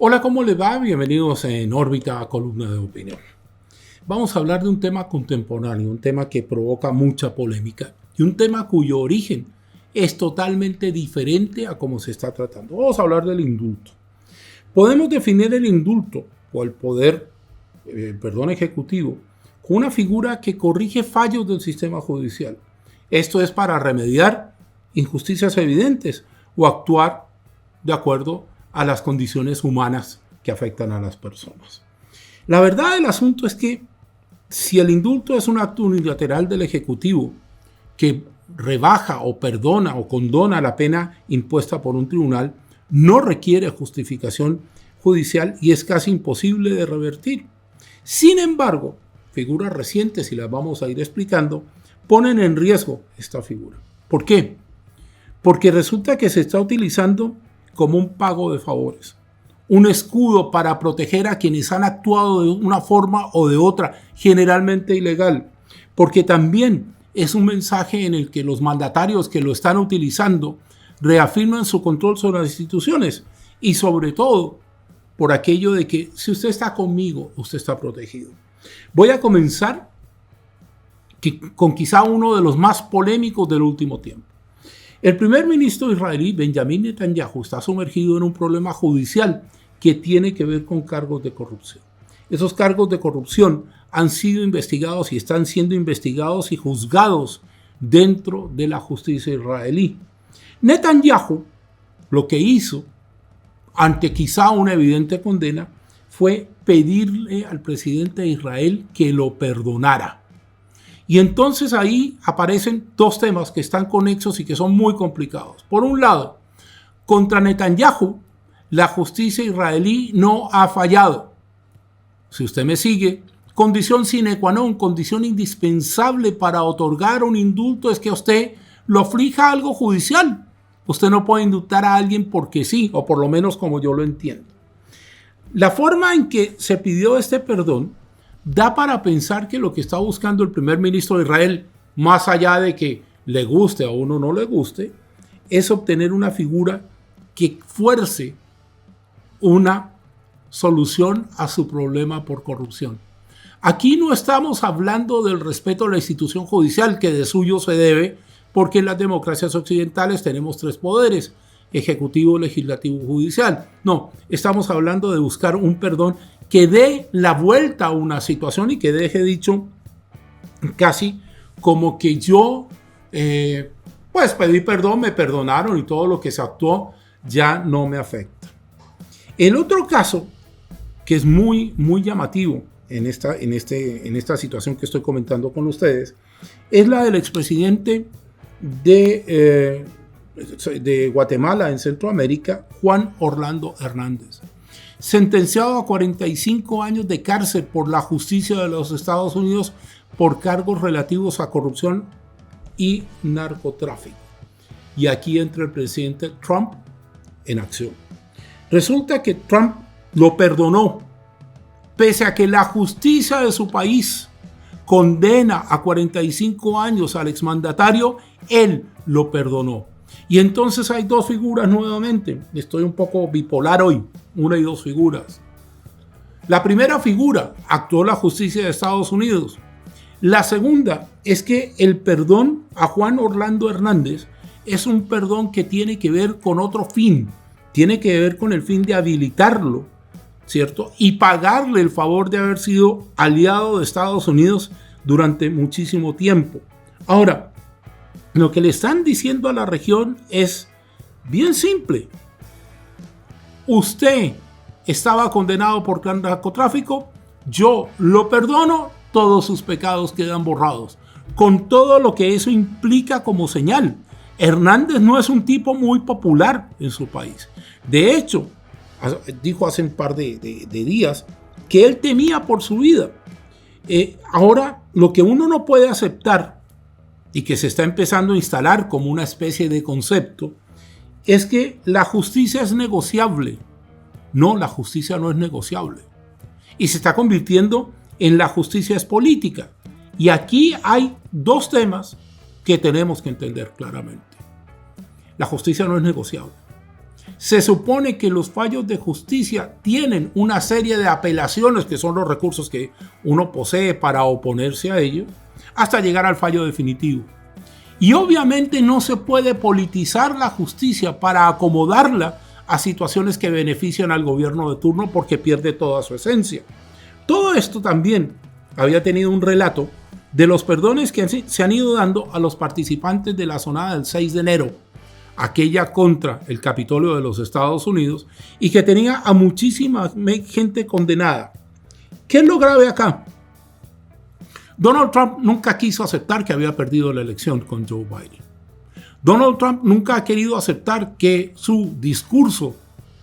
Hola, ¿cómo le va? Bienvenidos en órbita a Columna de Opinión. Vamos a hablar de un tema contemporáneo, un tema que provoca mucha polémica y un tema cuyo origen es totalmente diferente a cómo se está tratando. Vamos a hablar del indulto. Podemos definir el indulto o el perdón ejecutivo como una figura que corrige fallos del sistema judicial. Esto es para remediar injusticias evidentes o actuar de acuerdo a las condiciones humanas que afectan a las personas. La verdad del asunto es que si el indulto es un acto unilateral del Ejecutivo que rebaja o perdona o condona la pena impuesta por un tribunal, no requiere justificación judicial y es casi imposible de revertir. Sin embargo, figuras recientes, y las vamos a ir explicando, ponen en riesgo esta figura. ¿Por qué? Porque resulta que se está utilizando como un pago de favores, un escudo para proteger a quienes han actuado de una forma o de otra, generalmente ilegal, porque también es un mensaje en el que los mandatarios que lo están utilizando reafirman su control sobre las instituciones y sobre todo por aquello de que si usted está conmigo, usted está protegido. Voy a comenzar con quizá uno de los más polémicos del último tiempo. El primer ministro israelí, Benjamin Netanyahu, está sumergido en un problema judicial que tiene que ver con cargos de corrupción. Esos cargos de corrupción han sido investigados y están siendo investigados y juzgados dentro de la justicia israelí. Netanyahu lo que hizo, ante quizá una evidente condena, fue pedirle al presidente de Israel que lo perdonara. Y entonces ahí aparecen dos temas que están conexos y que son muy complicados. Por un lado, contra Netanyahu, la justicia israelí no ha fallado. Si usted me sigue, condición sine qua non, condición indispensable para otorgar un indulto es que a usted lo aflija algo judicial. Usted no puede indultar a alguien porque sí, o por lo menos como yo lo entiendo. La forma en que se pidió este perdón da para pensar que lo que está buscando el primer ministro de Israel, más allá de que le guste a uno o no le guste, es obtener una figura que fuerce una solución a su problema por corrupción. Aquí no estamos hablando del respeto a la institución judicial, que de suyo se debe, porque en las democracias occidentales tenemos tres poderes: ejecutivo, legislativo, judicial. No, estamos hablando de buscar un perdón que dé la vuelta a una situación y que deje dicho casi como que yo pedí perdón, me perdonaron y todo lo que se actuó ya no me afecta. El otro caso que es muy llamativo en esta situación que estoy comentando con ustedes es la del expresidente de Guatemala en Centroamérica, Juan Orlando Hernández, sentenciado a 45 años de cárcel por la justicia de los Estados Unidos por cargos relativos a corrupción y narcotráfico. Y aquí entra el presidente Trump en acción. Resulta que Trump lo perdonó, pese a que la justicia de su país condena a 45 años al exmandatario, él lo perdonó. Y entonces hay dos figuras nuevamente. Estoy un poco bipolar hoy, una y dos figuras. La primera figura, actuó la justicia de Estados Unidos. La segunda es que el perdón a Juan Orlando Hernández es un perdón que tiene que ver con otro fin. Tiene que ver con el fin de habilitarlo, ¿cierto? Y pagarle el favor de haber sido aliado de Estados Unidos durante muchísimo tiempo. Ahora, lo que le están diciendo a la región es bien simple. Usted estaba condenado por narcotráfico, yo lo perdono, todos sus pecados quedan borrados, con todo lo que eso implica como señal. Hernández no es un tipo muy popular en su país. De hecho, dijo hace un par de días que él temía por su vida. Ahora, lo que uno no puede aceptar y que se está empezando a instalar como una especie de concepto es que la justicia es negociable. No, la justicia no es negociable. Y se está convirtiendo en la justicia es política. Y aquí hay dos temas que tenemos que entender claramente. La justicia no es negociable. Se supone que los fallos de justicia tienen una serie de apelaciones, que son los recursos que uno posee para oponerse a ellos, hasta llegar al fallo definitivo. Y obviamente no se puede politizar la justicia para acomodarla a situaciones que benefician al gobierno de turno, porque pierde toda su esencia. Todo esto también había tenido un relato de los perdones que se han ido dando a los participantes de la sonada del 6 de enero, aquella contra el Capitolio de los Estados Unidos, y que tenía a muchísima gente condenada. ¿Qué es lo grave acá? Donald Trump nunca quiso aceptar que había perdido la elección con Joe Biden. Donald Trump nunca ha querido aceptar que su discurso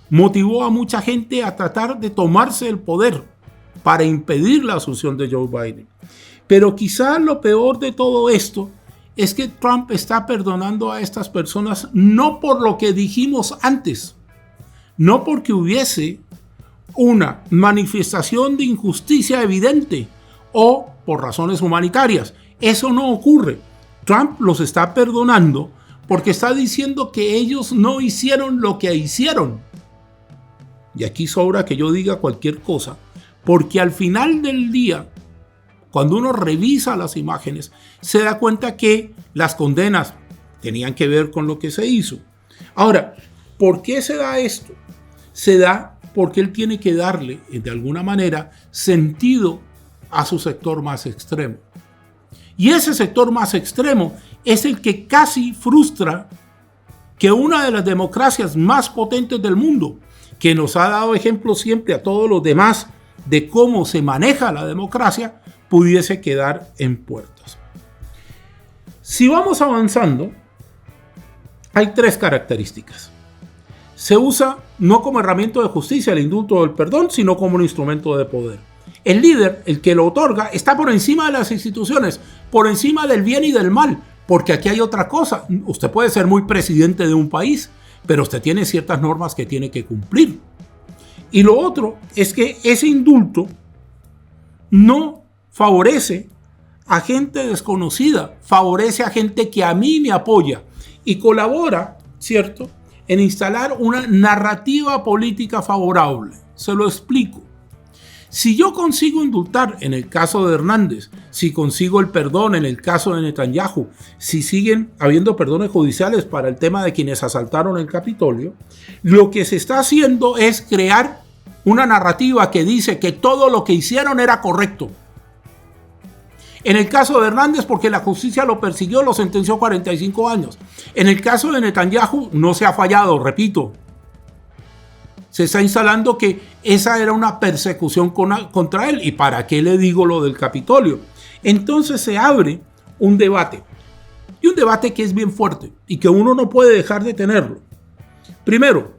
motivó a mucha gente a tratar de tomarse el poder para impedir la asunción de Joe Biden. Pero quizás lo peor de todo esto es que Trump está perdonando a estas personas no por lo que dijimos antes, no porque hubiese una manifestación de injusticia evidente o por razones humanitarias. Eso no ocurre. Trump los está perdonando porque está diciendo que ellos no hicieron lo que hicieron. Y aquí sobra que yo diga cualquier cosa, porque al final del día, cuando uno revisa las imágenes, se da cuenta que las condenas tenían que ver con lo que se hizo. Ahora, ¿por qué se da esto? Se da porque él tiene que darle, de alguna manera, sentido a su sector más extremo. Y ese sector más extremo es el que casi frustra que una de las democracias más potentes del mundo, que nos ha dado ejemplo siempre a todos los demás de cómo se maneja la democracia, pudiese quedar en puertas. Si vamos avanzando, hay tres características. Se usa no como herramienta de justicia el indulto o el perdón, sino como un instrumento de poder. El líder, el que lo otorga, está por encima de las instituciones, por encima del bien y del mal, porque aquí hay otra cosa. Usted puede ser muy presidente de un país, pero usted tiene ciertas normas que tiene que cumplir. Y lo otro es que ese indulto no favorece a gente desconocida, favorece a gente que a mí me apoya y colabora, ¿cierto?, en instalar una narrativa política favorable. Se lo explico. Si yo consigo indultar en el caso de Hernández, si consigo el perdón en el caso de Netanyahu, si siguen habiendo perdones judiciales para el tema de quienes asaltaron el Capitolio, lo que se está haciendo es crear una narrativa que dice que todo lo que hicieron era correcto. En el caso de Hernández, porque la justicia lo persiguió, lo sentenció a 45 años. En el caso de Netanyahu, no se ha fallado, repito. Se está instalando que esa era una persecución contra él. ¿Y para qué le digo lo del Capitolio? Entonces se abre un debate. Y un debate que es bien fuerte y que uno no puede dejar de tenerlo. Primero,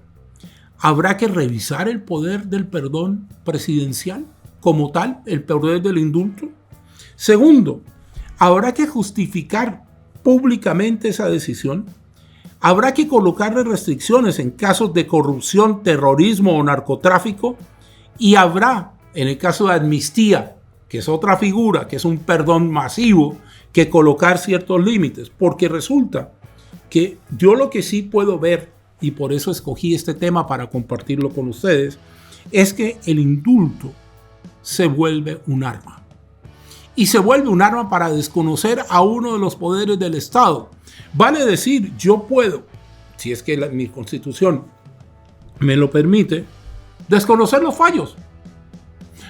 ¿habrá que revisar el poder del perdón presidencial como tal, el poder del indulto? Segundo, ¿habrá que justificar públicamente esa decisión? ¿Habrá que colocarle restricciones en casos de corrupción, terrorismo o narcotráfico? Y habrá, en el caso de amnistía, que es otra figura, que es un perdón masivo, que colocar ciertos límites. Porque resulta que yo lo que sí puedo ver, y por eso escogí este tema para compartirlo con ustedes, es que el indulto se vuelve un arma. Y se vuelve un arma para desconocer a uno de los poderes del Estado. Vale decir, yo puedo, si es que mi constitución me lo permite, desconocer los fallos.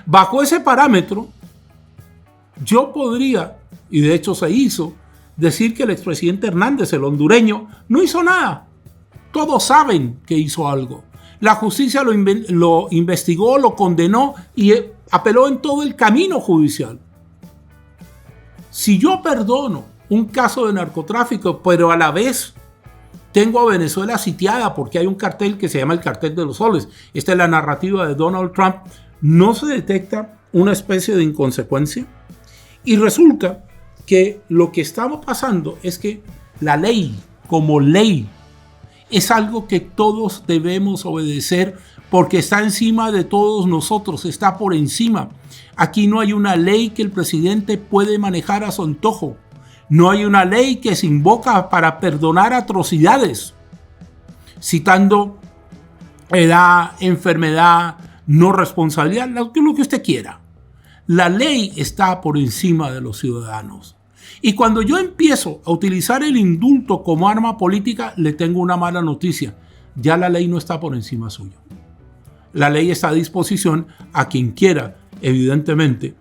Bajo ese parámetro, yo podría, y de hecho se hizo, decir que el expresidente Hernández, el hondureño, no hizo nada. Todos saben que hizo algo. La justicia lo investigó, lo condenó y apeló en todo el camino judicial. Si yo perdono un caso de narcotráfico, pero a la vez tengo a Venezuela sitiada porque hay un cartel que se llama el Cartel de los Soles, esta es la narrativa de Donald Trump, ¿no se detecta una especie de inconsecuencia? Y resulta que lo que estamos pasando es que la ley, como ley, es algo que todos debemos obedecer porque está encima de todos nosotros, está por encima. Aquí no hay una ley que el presidente puede manejar a su antojo. No hay una ley que se invoca para perdonar atrocidades. Citando edad, enfermedad, no responsabilidad, lo que usted quiera. La ley está por encima de los ciudadanos. Y cuando yo empiezo a utilizar el indulto como arma política, le tengo una mala noticia. Ya la ley no está por encima suyo. La ley está a disposición a quien quiera, evidentemente,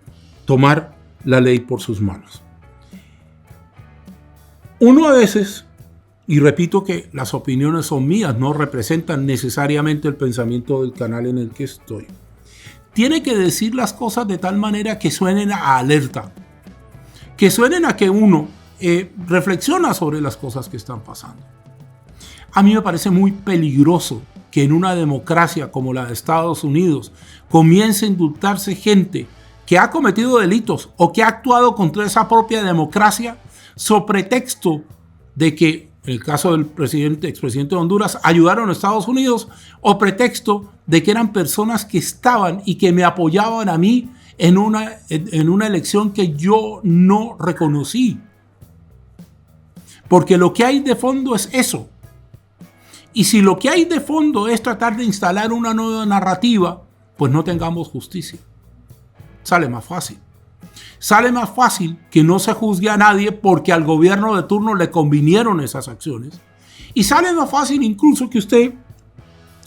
tomar la ley por sus manos. Uno a veces, y repito que las opiniones son mías, no representan necesariamente el pensamiento del canal en el que estoy, tiene que decir las cosas de tal manera que suenen a alerta, que suenen a que uno reflexiona sobre las cosas que están pasando. A mí me parece muy peligroso que en una democracia como la de Estados Unidos comience a indultarse gente que ha cometido delitos o que ha actuado contra esa propia democracia sobre pretexto de que, en el caso del expresidente de Honduras, ayudaron a Estados Unidos, o pretexto de que eran personas que estaban y que me apoyaban a mí en una elección que yo no reconocí. Porque lo que hay de fondo es eso. Y si lo que hay de fondo es tratar de instalar una nueva narrativa, pues no tengamos justicia. Sale más fácil. Sale más fácil que no se juzgue a nadie porque al gobierno de turno le convinieron esas acciones. Y sale más fácil incluso que usted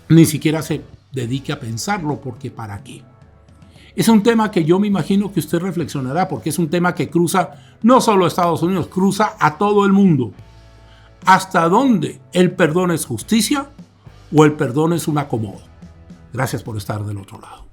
ni siquiera se dedique a pensarlo, porque ¿para qué? Es un tema que yo me imagino que usted reflexionará, porque es un tema que cruza no solo a Estados Unidos, cruza a todo el mundo. ¿Hasta dónde el perdón es justicia o el perdón es un acomodo? Gracias por estar del otro lado.